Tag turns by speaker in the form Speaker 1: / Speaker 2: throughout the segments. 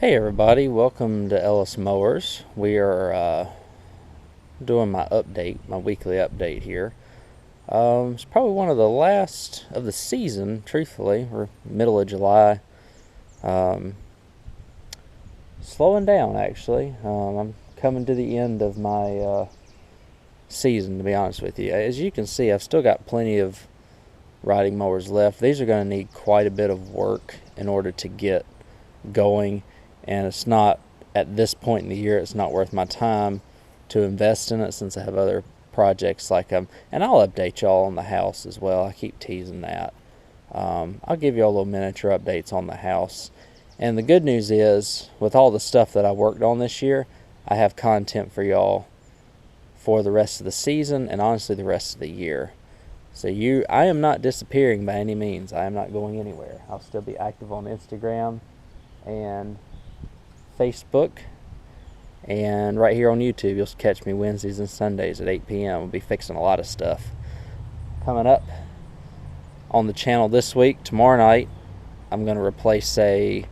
Speaker 1: Hey everybody, welcome to Ellis Mowers. We are doing my weekly update here. It's probably one of the last of the season, truthfully. We're middle of July. Um, Slowing down, actually. I'm coming to the end of my season, to be honest with you. As you can see, I've still got plenty of riding mowers left. These are going to need quite a bit of work in order to get going, and it's not, at this point in the year, it's not worth my time to invest in it since I have other projects like and I'll update y'all on the house as well. I keep teasing that. I'll give y'all little miniature updates on the house. And the good news is, with all the stuff that I worked on this year, I have content for y'all for the rest of the season and honestly the rest of the year. So I am not disappearing by any means. I am not going anywhere. I'll still be active on Instagram and Facebook, and right here on YouTube. You'll catch me Wednesdays and Sundays at 8 p.m. We'll be fixing a lot of stuff. Coming up on the channel this week, tomorrow night, I'm going to replace a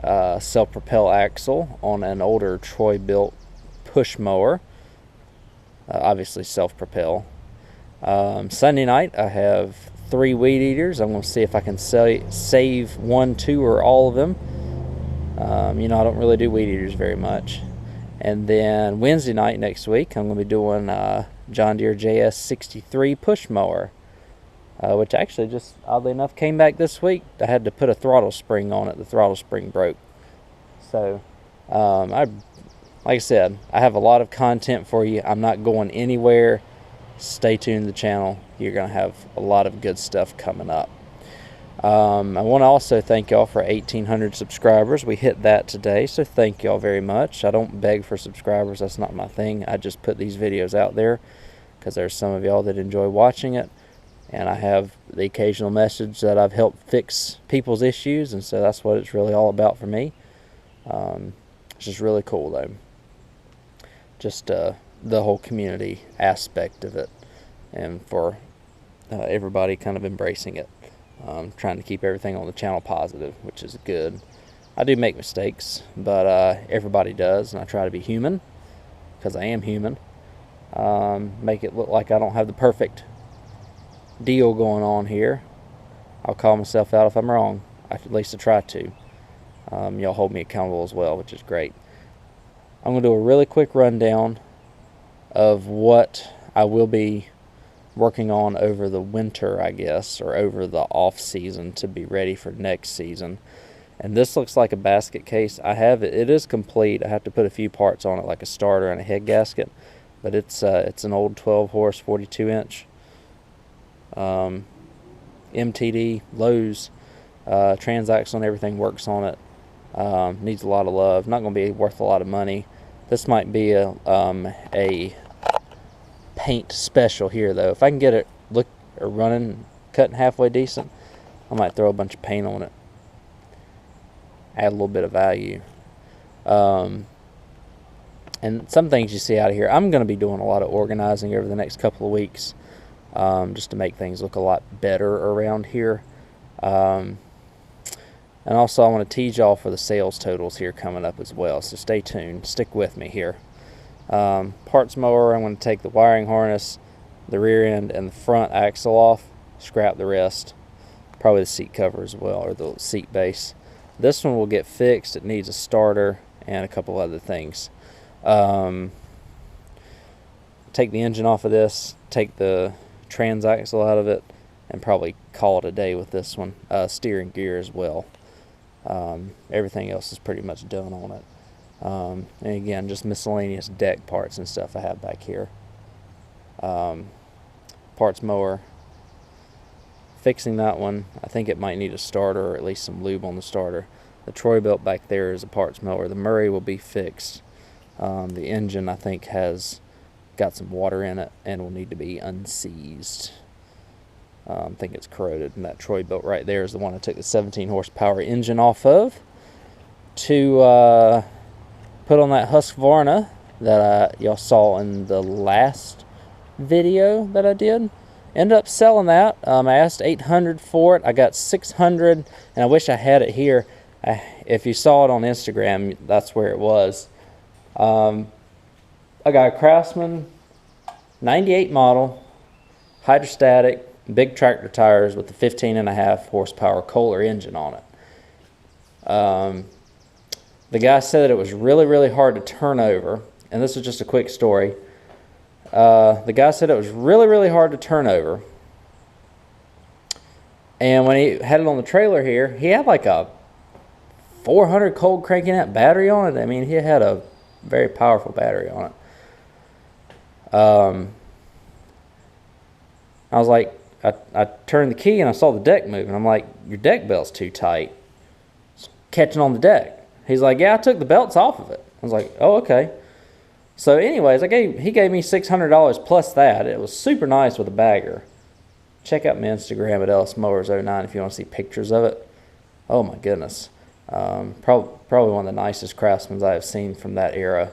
Speaker 1: self-propel axle on an older Troy-built push mower. Obviously self-propel. Sunday night, I have 3 weed eaters. I'm going to see if I can save 1, 2, or all of them. I don't really do weed eaters very much. And then Wednesday night next week, I'm going to be doing John Deere JS63 push mower, which actually just oddly enough came back this week. I had to put a throttle spring on it. The throttle spring broke. So, like I said, I have a lot of content for you. I'm not going anywhere. Stay tuned to the channel. You're going to have a lot of good stuff coming up. I want to also thank y'all for 1,800 subscribers. We hit that today, so thank y'all very much. I don't beg for subscribers. That's not my thing. I just put these videos out there because there's some of y'all that enjoy watching it, and I have the occasional message that I've helped fix people's issues, and so that's what it's really all about for me. It's just really cool, though. Just the whole community aspect of it, and for everybody kind of embracing it. Trying to keep everything on the channel positive, which is good. I do make mistakes, but everybody does, and I try to be human, because I am human. Make it look like I don't have the perfect deal going on here. I'll call myself out if I'm wrong. At least I try to. Y'all hold me accountable as well, which is great. I'm going to do a really quick rundown of what I will be working on over the winter, I guess, or over the off season to be ready for next season. And this looks like a basket case. It is complete. I have to put a few parts on it, like a starter and a head gasket, but it's an old 12 horse 42-inch MTD Lowe's, transaxle and everything works on it. Needs a lot of love. Not going to be worth a lot of money. This might be a paint special here, though. If I can get it running, cutting halfway decent, I might throw a bunch of paint on it, add a little bit of value. And some things you see out of here, I'm going to be doing a lot of organizing over the next couple of weeks, just to make things look a lot better around here. And also I want to tease y'all for the sales totals here coming up as well, so stay tuned, stick with me here. Parts mower, I'm going to take the wiring harness, the rear end, and the front axle off, scrap the rest, probably the seat cover as well, or the seat base. This one will get fixed. It needs a starter and a couple other things. Take the engine off of this, take the transaxle out of it, and probably call it a day with this one. Steering gear as well. Everything else is pretty much done on it. And again, just miscellaneous deck parts and stuff I have back here. Parts mower, fixing that one. I think it might need a starter, or at least some lube on the starter. The Troy built back there is a parts mower. The Murray will be fixed. The engine, I think, has got some water in it and will need to be unseized. I think it's corroded, and that Troy built right there is the one I took the 17 horsepower engine off of to put on that Husqvarna that y'all saw in the last video that I did. Ended up selling that. I asked $800 for it. I got $600, and I wish I had it here. If you saw it on Instagram, that's where it was. I got a Craftsman 98 model, hydrostatic, big tractor tires with the 15.5 horsepower Kohler engine on it. The guy said that it was really, really hard to turn over, and this is just a quick story. The guy said it was really, really hard to turn over. And when he had it on the trailer here, he had like a 400 cold cranking amp battery on it. I mean, he had a very powerful battery on it. I was like, I turned the key and I saw the deck moving. I'm like, your deck belt's too tight. It's catching on the deck. He's like, yeah, I took the belts off of it. I was like, oh, okay. So anyways, he gave me $600 plus that. It was super nice with a bagger. Check out my Instagram at Ellis Mowers 09 if you want to see pictures of it. Oh my goodness. Probably one of the nicest Craftsmans I have seen from that era.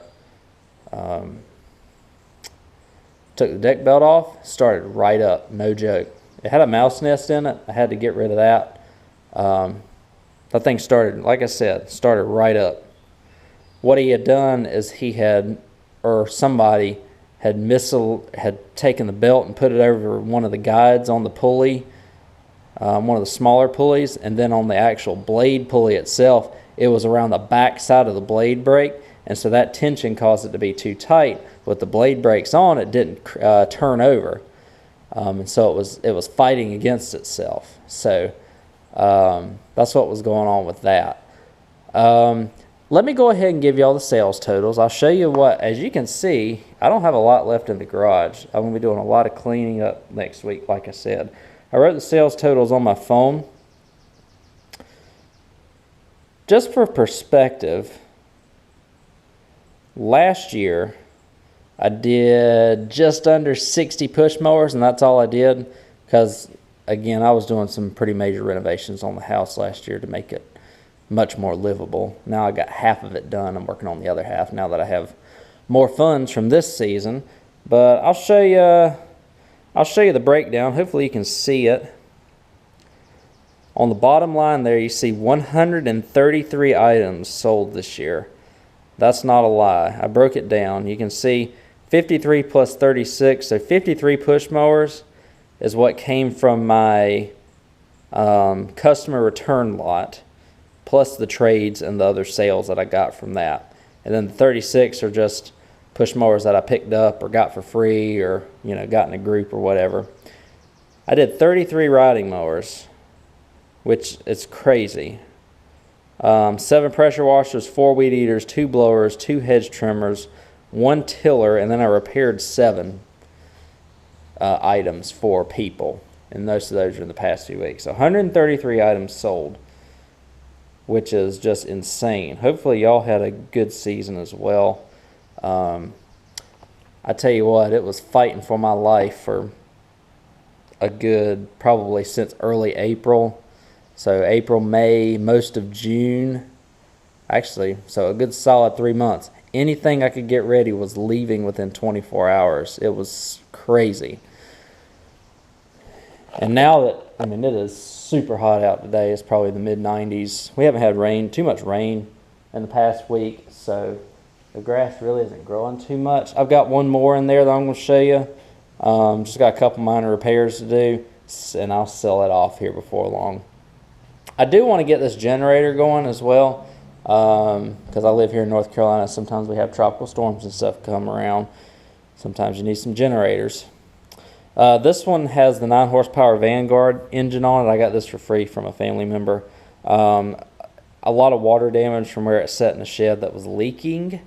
Speaker 1: Took the deck belt off, started right up, no joke. It had a mouse nest in it. I had to get rid of that. That thing started, like I said, started right up. What he had done is somebody had taken the belt and put it over one of the guides on the pulley, one of the smaller pulleys, and then on the actual blade pulley itself, it was around the back side of the blade brake, and so that tension caused it to be too tight. With the blade brakes on, it didn't turn over, and so it was fighting against itself. So that's what was going on with that. Let me go ahead and give you all the sales totals. I'll show you what, as you can see, I don't have a lot left in the garage. I'm going to be doing a lot of cleaning up next week, like I said. I wrote the sales totals on my phone. Just for perspective, last year I did just under 60 push mowers, and that's all I did because, again, I was doing some pretty major renovations on the house last year to make it much more livable. Now I got half of it done. I'm working on the other half now that I have more funds from this season. But I'll show you the breakdown. Hopefully you can see it. On the bottom line there, you see 133 items sold this year. That's not a lie. I broke it down. You can see 53 plus 36, so 53 push mowers is what came from my customer return lot, plus the trades and the other sales that I got from that. And then the 36 are just push mowers that I picked up or got for free or, got in a group or whatever. I did 33 riding mowers, which is crazy. 7 pressure washers, 4 weed eaters, 2 blowers, 2 hedge trimmers, 1 tiller, and then I repaired 7 items for people. And most of those are in the past few weeks. So 133 items sold, which is just insane. Hopefully y'all had a good season as well. I tell you what, it was fighting for my life for a good, probably since early April. So April, May, most of June. Actually, so a good solid 3 months. Anything I could get ready was leaving within 24 hours. It was crazy. And now that, it is super hot out today. It's probably the mid-90s. We haven't had too much rain in the past week, so the grass really isn't growing too much. I've got one more in there that I'm going to show you. Just got a couple minor repairs to do, and I'll sell it off here before long. I do want to get this generator going as well, because I live here in North Carolina. Sometimes we have tropical storms and stuff come around. Sometimes you need some generators. This one has the 9 horsepower Vanguard engine on it. I got this for free from a family member. A lot of water damage from where it sat in the shed that was leaking,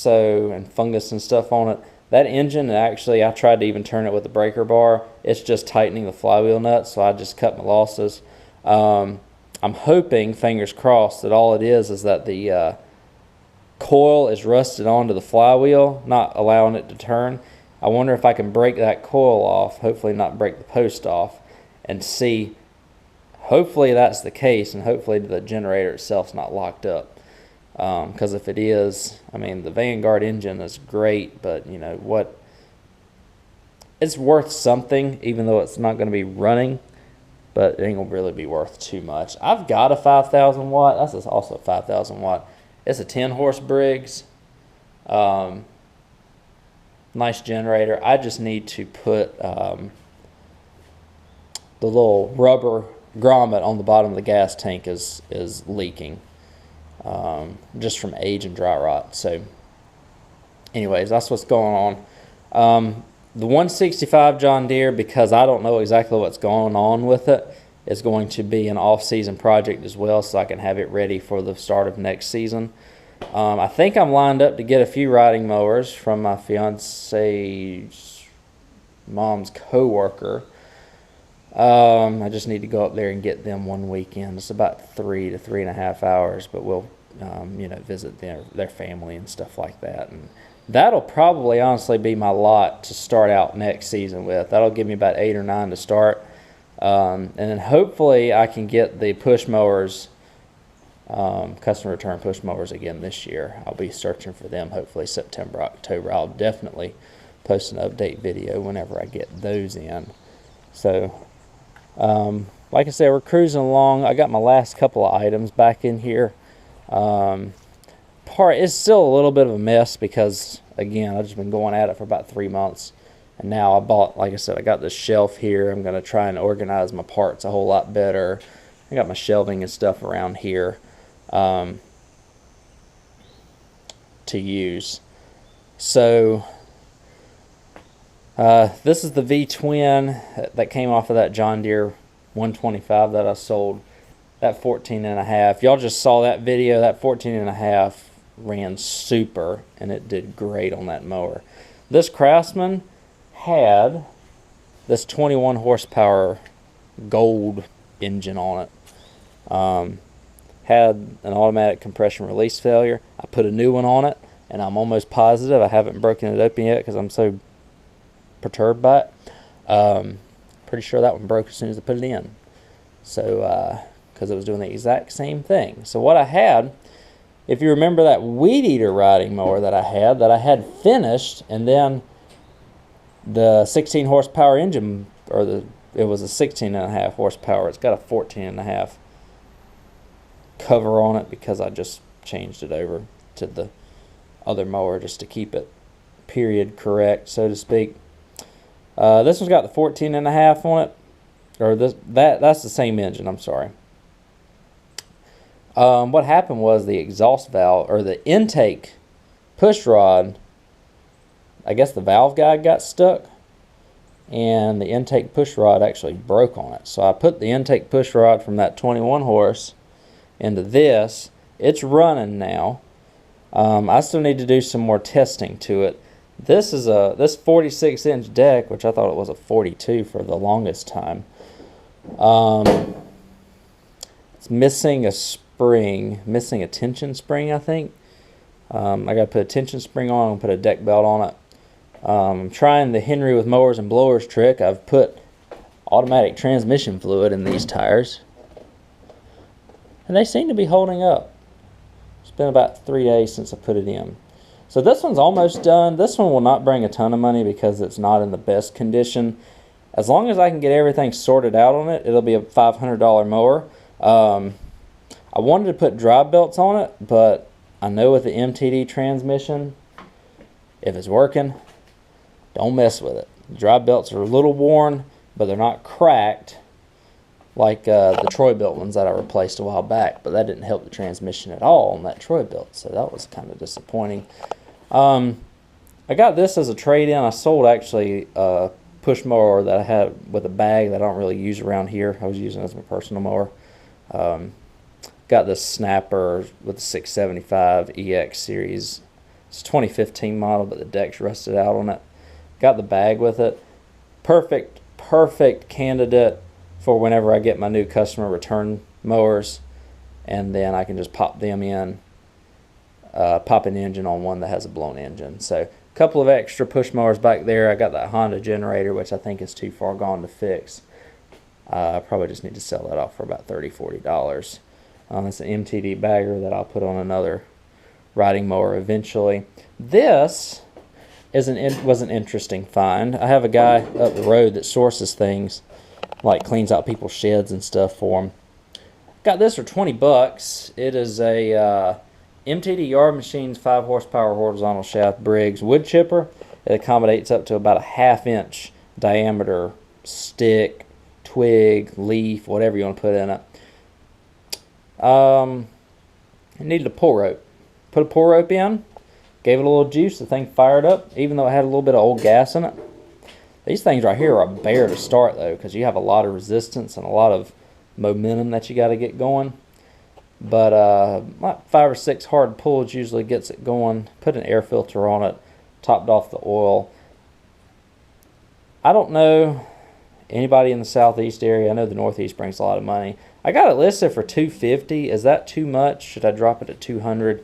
Speaker 1: and fungus and stuff on it. That engine, actually, I tried to even turn it with the breaker bar. It's just tightening the flywheel nuts, so I just cut my losses. I'm hoping, fingers crossed, that all it is that the coil is rusted onto the flywheel, not allowing it to turn. I wonder if I can break that coil off, hopefully not break the post off, and see. Hopefully that's the case, and hopefully the generator itself's not locked up. Because if it is, the Vanguard engine is great, but it's worth something, even though it's not going to be running. but it ain't gonna really be worth too much. I've got a 5,000 watt. That's also a 5,000 watt. It's a 10 horse Briggs. Nice generator. I just need to put the little rubber grommet on the bottom of the gas tank is leaking, just from age and dry rot. So anyways, that's what's going on. The 165 John Deere, because I don't know exactly what's going on with it, is going to be an off-season project as well, so I can have it ready for the start of next season. I think I'm lined up to get a few riding mowers from my fiance's mom's co-worker. I just need to go up there and get them one weekend. It's about 3 to 3.5 hours, but we'll visit their family and stuff like that. And that'll probably honestly be my lot to start out next season with. That'll give me about 8 or 9 to start. And then hopefully I can get the push mowers, custom return push mowers again this year. I'll be searching for them hopefully September, October. I'll definitely post an update video whenever I get those in. So, like I said, we're cruising along. I got my last couple of items back in here. Part is still a little bit of a mess because, again, I've just been going at it for about 3 months. And now I bought, like I said, I got this shelf here. I'm going to try and organize my parts a whole lot better. I got my shelving and stuff around here to use. So this is the V-twin that came off of that John Deere 125 that I sold. That 14.5. Y'all just saw that video. That 14.5 ran super, and it did great on that mower. This Craftsman had this 21 horsepower gold engine on it. Had an automatic compression release failure. I put a new one on it, and I'm almost positive I haven't broken it open yet because I'm so perturbed by it. Pretty sure that one broke as soon as I put it in. So, because it was doing the exact same thing. So what I had, if you remember that weed eater riding mower that I had finished, and then the 16 horsepower engine, it was a 16.5 horsepower. It's got a 14.5 cover on it because I just changed it over to the other mower just to keep it period correct, so to speak. This one's got the 14.5 on it, or that's the same engine. I'm sorry. What happened was the exhaust valve, or the intake push rod, I guess the valve guide got stuck, and the intake push rod actually broke on it. So I put the intake push rod from that 21 horse into this. It's running now. I still need to do some more testing to it. This is this 46-inch deck, which I thought it was a 42 for the longest time. It's missing a spring, missing a tension spring, I think. I got to put a tension spring on and put a deck belt on it. I'm trying the Henry with mowers and blowers trick. I've put automatic transmission fluid in these tires, and they seem to be holding up. It's been about 3 days since I put it in. So this one's almost done. This one will not bring a ton of money because it's not in the best condition. As long as I can get everything sorted out on it, it'll be a $500 mower. I wanted to put drive belts on it, but I know with the MTD transmission, if it's working, don't mess with it. The drive belts are a little worn, but they're not cracked like the Troy-Bilt ones that I replaced a while back. But that didn't help the transmission at all on that Troy-Bilt, so that was kind of disappointing. I got this as a trade-in. I sold actually a push mower that I had with a bag that I don't really use around here. I was using it as my personal mower. Got this snapper with the 675 EX series. It's a 2015 model, but the deck's rusted out on it. Got the bag with it. Perfect candidate for whenever I get my new customer return mowers, and then I can just pop them in, pop an engine on one that has a blown engine. So a couple of extra push mowers back there. I got that Honda generator, which I think is too far gone to fix. I probably just need to sell that off for about $30–40. It's an MTD bagger that I'll put on another riding mower eventually. This was an interesting find. I have a guy up the road that sources things, like cleans out people's sheds and stuff for them. Got this for 20 bucks. It is a MTD Yard Machines 5 horsepower horizontal shaft Briggs wood chipper. It accommodates up to about a 1/2 inch diameter stick, twig, leaf, whatever you want to put in it. It needed a pull rope. Put a pull rope in, gave it a little juice, the thing fired up, even though it had a little bit of old gas in it. These things right here are a bear to start though, because you have a lot of resistance and a lot of momentum that you got to get going. But like 5 or 6 hard pulls usually gets it going. Put an air filter on it, topped off the oil. I don't know anybody in the southeast area. I know the northeast brings a lot of money. I got it listed for $250. Is that too much? Should I drop it to $200?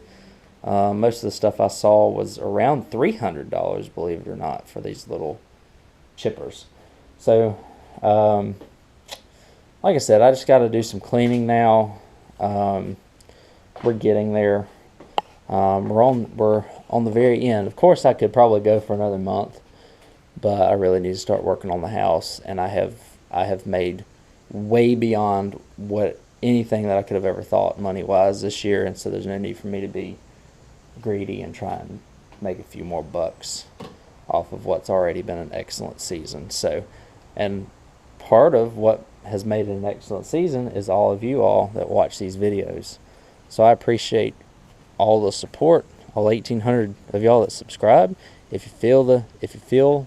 Speaker 1: Most of the stuff I saw was around $300, believe it or not, for these little chippers. So like I said, I just got to do some cleaning now. We're getting there. We're on the very end. Of course, I could probably go for another month, but I really need to start working on the house, and I have made way beyond what anything that I could have ever thought money-wise this year, and so there's no need for me to be greedy and try and make a few more bucks off of what's already been an excellent season. So, and part of what has made it an excellent season is all of you all that watch these videos. So I appreciate all the support, all 1,800 of y'all that subscribe. If you feel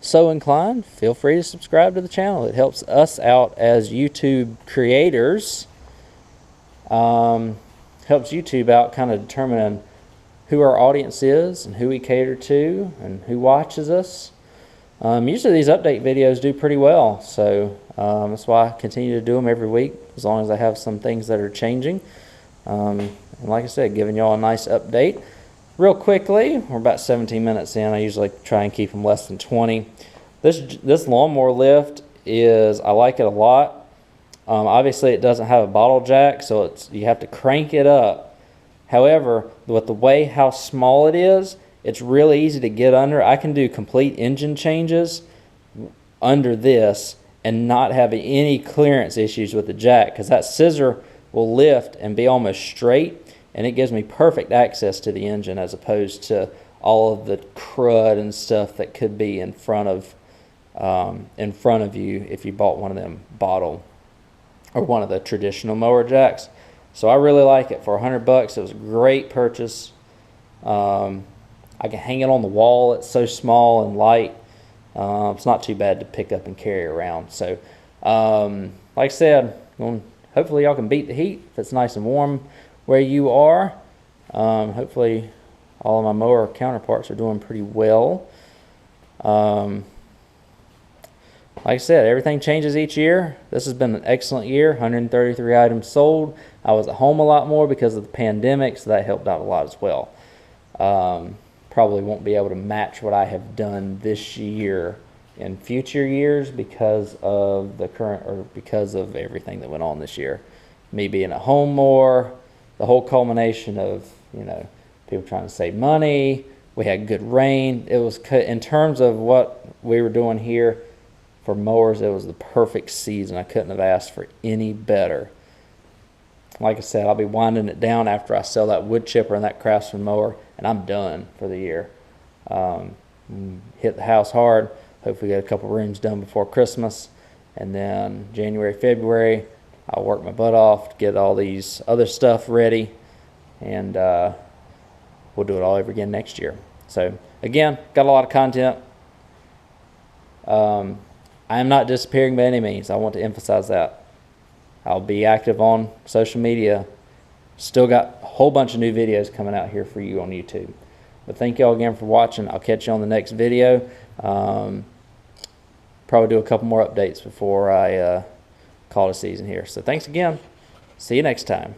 Speaker 1: so inclined, feel free to subscribe to the channel. It helps us out as YouTube creators. Helps YouTube out kind of determining who our audience is and who we cater to and who watches us. Usually these update videos do pretty well, so that's why I continue to do them every week, as long as I have some things that are changing. And like I said, giving y'all a nice update. Real quickly, we're about 17 minutes in. I usually try and keep them less than 20. This lawnmower lift I like it a lot. Obviously, it doesn't have a bottle jack, so you have to crank it up. However, with the way how small it is, it's really easy to get under. I can do complete engine changes under this and not have any clearance issues with the jack, because that scissor will lift and be almost straight, and it gives me perfect access to the engine as opposed to all of the crud and stuff that could be in front of you if you bought one of them bottle or one of the traditional mower jacks. So I really like it. For $100, it was a great purchase. I can hang it on the wall. It's so small and light. It's not too bad to pick up and carry around. So, like I said, hopefully y'all can beat the heat if it's nice and warm where you are. Hopefully all of my mower counterparts are doing pretty well. Like I said, everything changes each year. This has been an excellent year. 133 items sold. I was at home a lot more because of the pandemic, so that helped out a lot as well. Probably won't be able to match what I have done this year in future years because of because of everything that went on this year. Me being at home more, the whole culmination of, people trying to save money. We had good rain. It was, in terms of what we were doing here for mowers, it was the perfect season. I couldn't have asked for any better. Like I said, I'll be winding it down after I sell that wood chipper and that Craftsman mower, and I'm done for the year. Hit the house hard. Hopefully get a couple rooms done before Christmas, and then January, February, I'll work my butt off to get all these other stuff ready, and we'll do it all over again next year. So again, got a lot of content. I am not disappearing by any means. I want to emphasize that. I'll be active on social media. Still got a whole bunch of new videos coming out here for you on YouTube. But thank y'all again for watching. I'll catch you on the next video. Probably do a couple more updates before I call it a season here. So thanks again. See you next time.